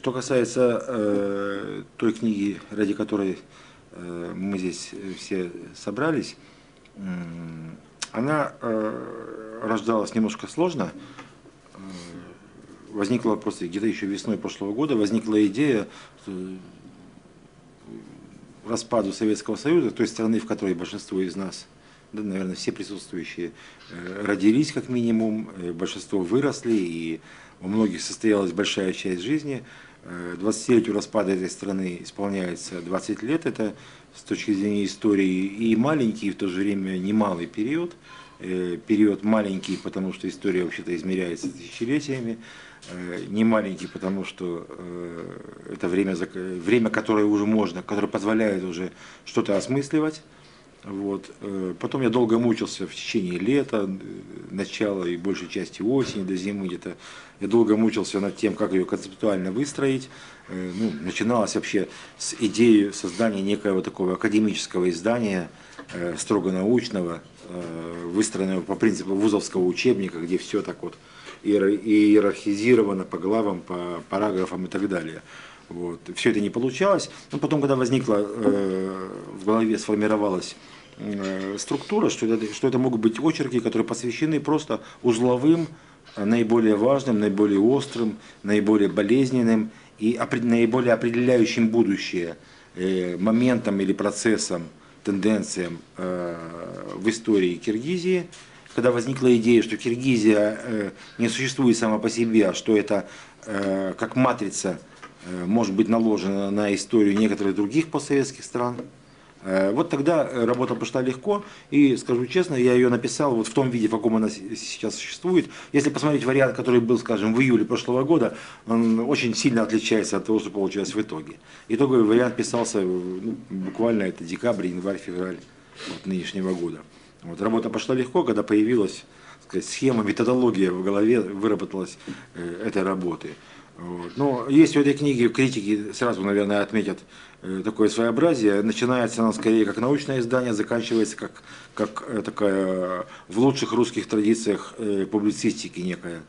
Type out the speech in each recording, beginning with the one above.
Что касается той книги, ради которой мы здесь все собрались, она рождалась немножко сложно. Возникла просто где-то еще весной прошлого года, возникла идея распаду Советского Союза, той страны, в которой большинство из нас, да, наверное, все присутствующие родились как минимум, большинство выросли, и у многих состоялась большая часть жизни. 20-летию распада этой страны исполняется 20 лет, это с точки зрения истории и маленький, и в то же время немалый период. Период маленький, потому что история вообще-то измеряется тысячелетиями, не маленький, потому что это время, которое уже можно, которое позволяет уже что-то осмысливать. Вот. Потом я долго мучился в течение лета, начала и большей части осени до зимы где-то. Я долго мучился над тем, как ее концептуально выстроить. Начиналось вообще с идеи создания некоего такого академического издания, строго научного, выстроенного по принципу вузовского учебника, где все так вот иерархизировано по главам, по параграфам и так далее. Вот. Все это не получалось. Но потом, когда возникла, в голове сформировалась структура, что это могут быть очерки, которые посвящены просто узловым, наиболее важным, наиболее острым, наиболее болезненным и наиболее определяющим будущее моментам или процессам, тенденциям в истории Киргизии. Когда возникла идея, что Киргизия не существует сама по себе, а что это как матрица может быть наложена на историю некоторых других постсоветских стран. Вот тогда работа пошла легко, и, скажу честно, я ее написал вот в том виде, в каком она сейчас существует. Если посмотреть вариант, который был, скажем, в июле прошлого года, он очень сильно отличается от того, что получилось в итоге. Итоговый вариант писался буквально это декабрь, январь, февраль нынешнего года. Вот, работа пошла легко, когда появилась, сказать, схема, методология в голове, выработалась этой работы. Вот. Но есть в этой книге, критики сразу, наверное, отметят такое своеобразие. Начинается она скорее как научное издание, заканчивается как такая в лучших русских традициях публицистики некое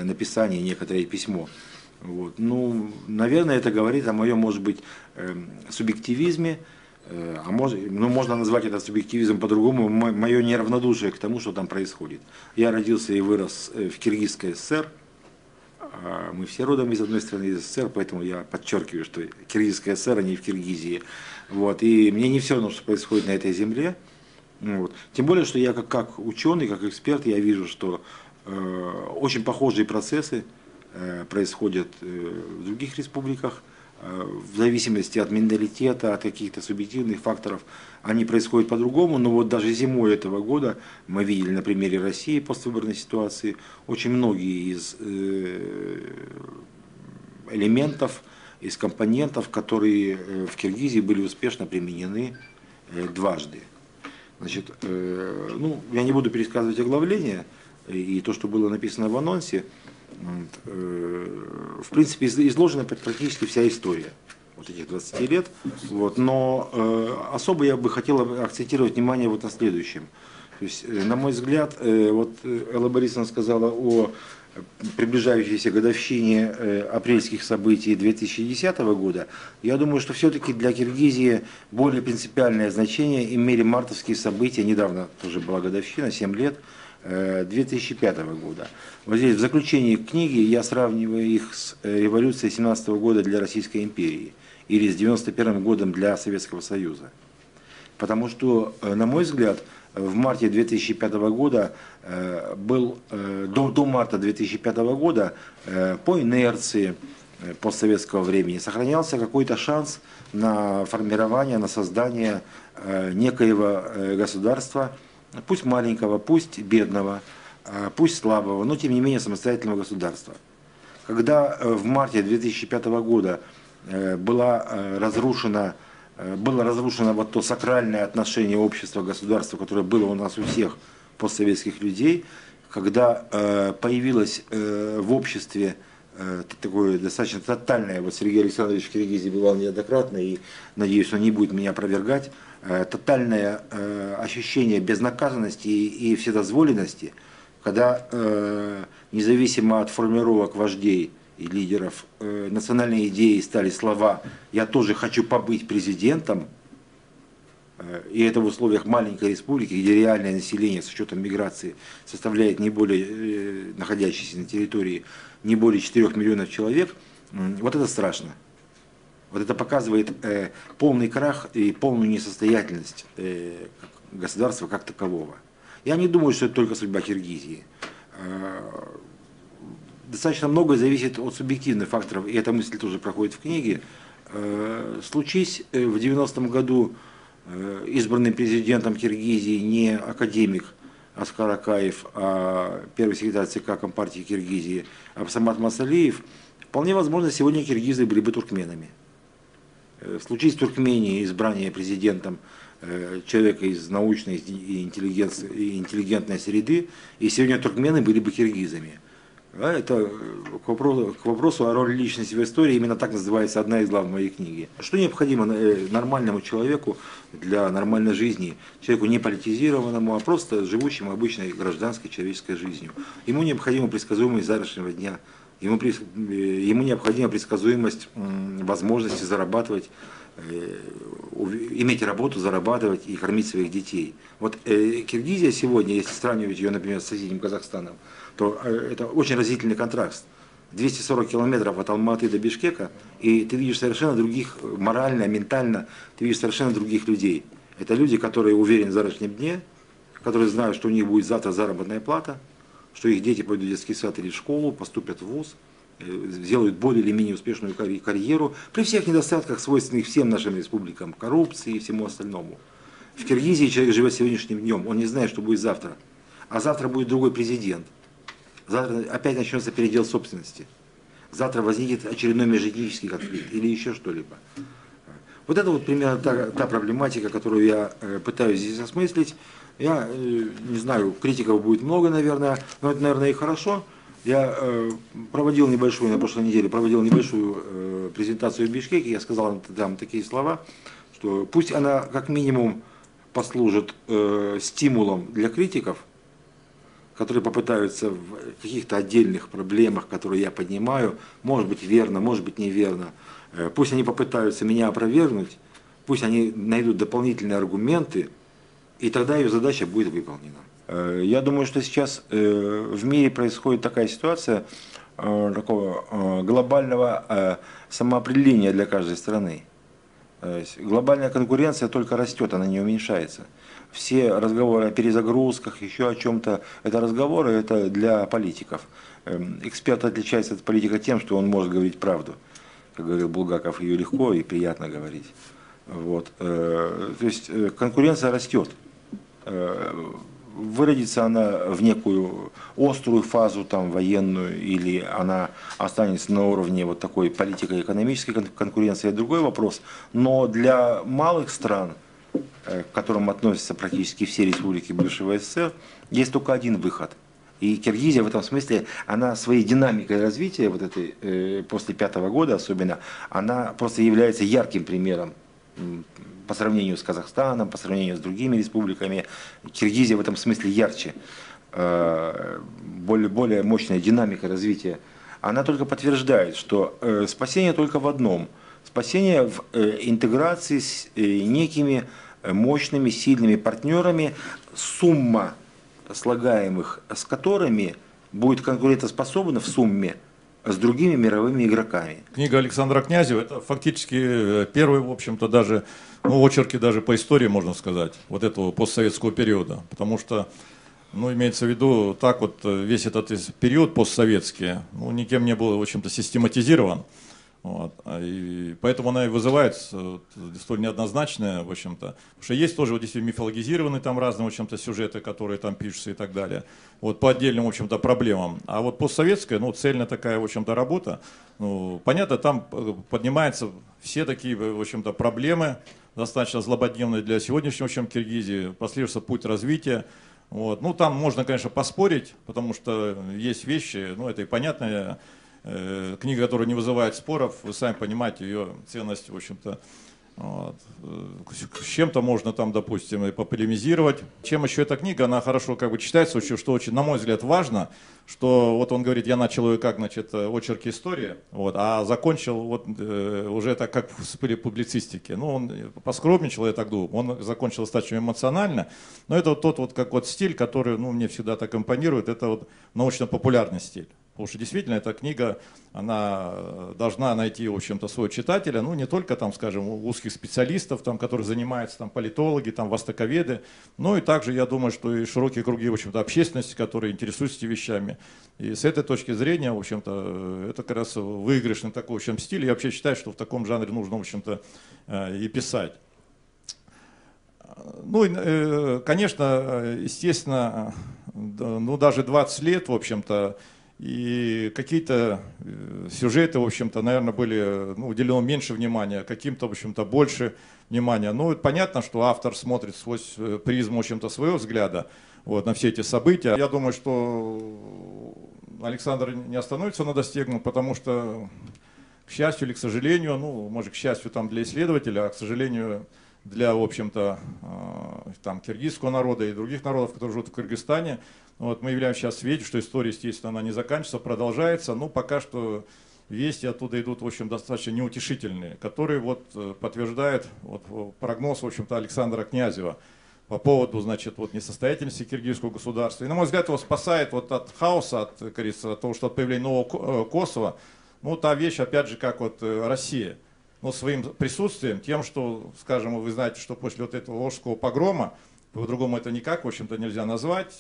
написание, некоторое письмо. Вот. Наверное, это говорит о моем, может быть, субъективизме, можно назвать это субъективизм по-другому, мое неравнодушие к тому, что там происходит. Я родился и вырос в Киргизской ССР, мы все родом из одной страны, из СССР, поэтому я подчеркиваю, что Киргизская ССР, а не в Киргизии. Вот. И мне не все равно, что происходит на этой земле. Вот. Тем более, что я как ученый, как эксперт, я вижу, что очень похожие процессы происходят в других республиках. В зависимости от менталитета, от каких-то субъективных факторов, они происходят по-другому. Но вот даже зимой этого года мы видели на примере России поствыборной ситуации очень многие из элементов, из компонентов, которые в Киргизии были успешно применены дважды. Значит, я не буду пересказывать оглавление и то, что было написано в анонсе. В принципе, изложена практически вся история вот этих 20 лет. Вот. Но особо я бы хотел акцентировать внимание вот на следующем. То есть, на мой взгляд, вот Элла Борисовна сказала о приближающейся годовщине апрельских событий 2010 года. Я думаю, что все-таки для Киргизии более принципиальное значение имели мартовские события. Недавно тоже была годовщина, 7 лет. 2005 года. Вот здесь в заключении книги я сравниваю их с революцией 17 года для Российской империи или с 91 годом для Советского Союза. Потому что, на мой взгляд, в марте 2005 года до марта 2005 года по инерции постсоветского времени сохранялся какой-то шанс на формирование, на создание некоего государства, пусть маленького, пусть бедного, пусть слабого, но тем не менее самостоятельного государства. Когда в марте 2005 года было разрушено вот то сакральное отношение общества-государства, которое было у нас у всех постсоветских людей, когда появилось в обществе такое достаточно тотальное, вот Сергей Александрович в Киргизии бывал неоднократно, и надеюсь, он не будет меня опровергать, тотальное ощущение безнаказанности и вседозволенности, когда независимо от формулировок вождей и лидеров, национальной идеей стали слова «я тоже хочу побыть президентом», и это в условиях маленькой республики, где реальное население с учетом миграции составляет не более, находящиеся на территории, не более 4 миллионов человек, вот это страшно. Вот это показывает полный крах и полную несостоятельность государства как такового. Я не думаю, что это только судьба Киргизии. Достаточно многое зависит от субъективных факторов, и эта мысль тоже проходит в книге. Случись в 90-м году избранный президентом Киргизии не академик Аскар Акаев, а первый секретарь ЦК Компартии Киргизии Абсамат Масалиев, вполне возможно, сегодня киргизы были бы туркменами. Случись в Туркмении избрание президентом человека из научной и интеллигентной среды, и сегодня туркмены были бы киргизами. Это к вопросу о роли личности в истории, именно так называется одна из глав моей книги. Что необходимо нормальному человеку для нормальной жизни, человеку не политизированному, а просто живущему обычной гражданской человеческой жизнью? Ему необходима предсказуемость завтрашнего дня, ему необходима предсказуемость возможности зарабатывать, иметь работу, зарабатывать и кормить своих детей. Вот Киргизия сегодня, если сравнивать ее, например, с соседним Казахстаном, то это очень разительный контраст. 240 километров от Алматы до Бишкека, и ты видишь совершенно других, морально, ментально, ты видишь совершенно других людей. Это люди, которые уверены в завтрашнем дне, которые знают, что у них будет завтра заработная плата, что их дети пойдут в детский сад или в школу, поступят в вуз, сделают более или менее успешную карьеру, при всех недостатках, свойственных всем нашим республикам, коррупции и всему остальному. В Киргизии человек живет сегодняшним днем, он не знает, что будет завтра. А завтра будет другой президент. Завтра опять начнется передел собственности. Завтра возникнет очередной межэтнический конфликт или еще что-либо. Вот это вот примерно та проблематика, которую я пытаюсь здесь осмыслить. Я не знаю, критиков будет много, наверное, но это, наверное, и хорошо. Я проводил небольшую, на прошлой неделе проводил небольшую презентацию в Бишкеке, я сказал там такие слова, что пусть она как минимум послужит стимулом для критиков, которые попытаются в каких-то отдельных проблемах, которые я поднимаю, может быть верно, может быть неверно, пусть они попытаются меня опровергнуть, пусть они найдут дополнительные аргументы, и тогда ее задача будет выполнена. Я думаю, что сейчас в мире происходит такая ситуация такого глобального самоопределения для каждой страны. Глобальная конкуренция только растет, она не уменьшается. Все разговоры о перезагрузках, еще о чем-то, это разговоры, это для политиков. Эксперт отличается от политика тем, что он может говорить правду. Как говорил Булгаков, ее легко и приятно говорить. Вот. То есть конкуренция растет. Выродится она в некую острую фазу, там, военную, или она останется на уровне вот такой политико-экономической конкуренции, это другой вопрос. Но для малых стран, к которым относятся практически все республики бывшего СССР, есть только один выход. И Киргизия в этом смысле, она своей динамикой развития, вот этой, после 5-го года особенно, она просто является ярким примером. По сравнению с Казахстаном, по сравнению с другими республиками, Киргизия в этом смысле ярче, более мощная динамика развития. Она только подтверждает, что спасение только в одном. Спасение в интеграции с некими мощными, сильными партнерами, сумма слагаемых с которыми будет конкурентоспособна в сумме с другими мировыми игроками. Книга Александра Князева – это фактически первый, в общем-то, даже, очерки даже по истории, можно сказать, вот этого постсоветского периода. Потому что, имеется в виду, так вот весь этот период постсоветский, никем не был, в общем-то, систематизирован. Вот. И поэтому она и вызывает столь неоднозначное, в общем-то. Потому что есть тоже вот здесь мифологизированные там разные, в общем-то, сюжеты, которые там пишутся и так далее. Вот по отдельным, в общем-то, проблемам. А вот постсоветская, цельная такая, в общем-то, работа, понятно, там поднимаются все такие, в общем-то, проблемы, достаточно злободневные для сегодняшнего, в общем, Киргизии, последуется путь развития. Вот. Там можно, конечно, поспорить, потому что есть вещи, это и понятно. Книга, которая не вызывает споров, вы сами понимаете, ее ценность, в общем-то, с чем-то можно там, допустим, и пополемизировать. Чем еще эта книга, она хорошо как бы читается, что очень, на мой взгляд, важно, что вот он говорит, я начал ее как, значит, очерки истории, вот, а закончил вот уже это как в публицистике. Ну, он поскромничал, я так думаю, он закончил достаточно эмоционально, но это вот тот вот как вот стиль, который, ну, мне всегда так импонирует, это вот научно-популярный стиль. Потому что действительно эта книга, она должна найти, в общем-то, своего читателя, ну не только там, скажем, у узких специалистов, там, которые занимаются, там, политологи, там, востоковеды, но и также, я думаю, что и широкие круги, в общем-то, общественности, которые интересуются этими вещами. И с этой точки зрения, в общем-то, это как раз выигрышный такой, в общем, стиль. Я вообще считаю, что в таком жанре нужно, в общем-то, и писать. Ну, конечно, естественно, ну, даже 20 лет, в общем-то, и какие-то сюжеты, в общем-то, наверное, были, ну, уделено меньше внимания, каким-то, в общем-то, больше внимания. Ну, понятно, что автор смотрит сквозь призму, в общем-то, своего взгляда вот, на все эти события. Я думаю, что Александр не остановится на достигнутом, потому что, к счастью или к сожалению, ну, может, к счастью там для исследователя, а к сожалению для, в общем-то, там, киргизского народа и других народов, которые живут в Кыргызстане, вот, мы являемся сейчас свидетелями, что история, естественно, она не заканчивается, продолжается, но пока что вести оттуда идут, в общем, достаточно неутешительные, которые вот подтверждают вот, прогноз, в общем-то, Александра Князева по поводу, значит, вот, несостоятельности киргизского государства. И, на мой взгляд, его спасает вот от хаоса, от, как говорится, от того, что от появления нового Косово, ну, та вещь, опять же, как вот Россия. Но своим присутствием, тем, что, скажем, вы знаете, что после вот этого Волжского погрома, по-другому это никак, в общем-то, нельзя назвать,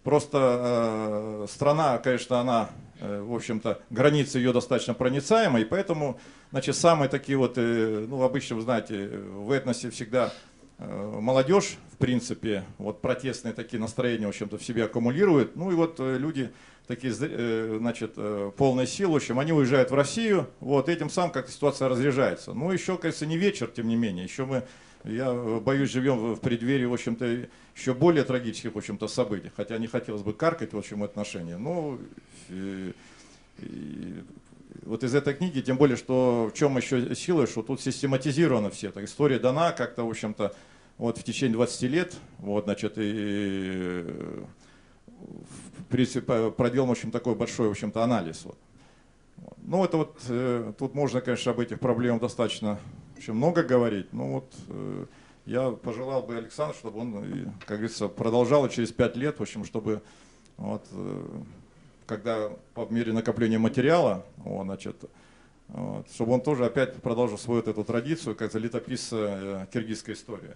просто страна, конечно, она, в общем-то, границы ее достаточно проницаемы, и поэтому, значит, самые такие вот, ну, обычно, вы знаете, в этносе всегда молодежь, в принципе, вот протестные такие настроения, в общем-то, в себе аккумулирует, ну, и вот люди такие, значит, полной силы, в общем, они уезжают в Россию, вот, этим самым как-то ситуация разряжается. Ну, еще, кажется, не вечер, тем не менее, еще мы, я боюсь, живем в преддверии, в общем-то, еще более трагических, в общем-то, событий, хотя не хотелось бы каркать, в общем, отношения. Ну, вот из этой книги, тем более, что в чем еще сила, что тут систематизировано все, так, история дана как-то, в общем-то, вот в течение 20 лет, вот, значит, и в принципе, проделан очень такой большой, в общем-то, анализ. Вот. Ну, это вот, тут можно, конечно, об этих проблемах достаточно очень много говорить, но вот я пожелал бы Александру, чтобы он, как говорится, продолжал через 5 лет, в общем, чтобы, вот, когда по мере накопления материала, вот, значит, вот, чтобы он тоже опять продолжил свою вот эту традицию, как летописца киргизской истории.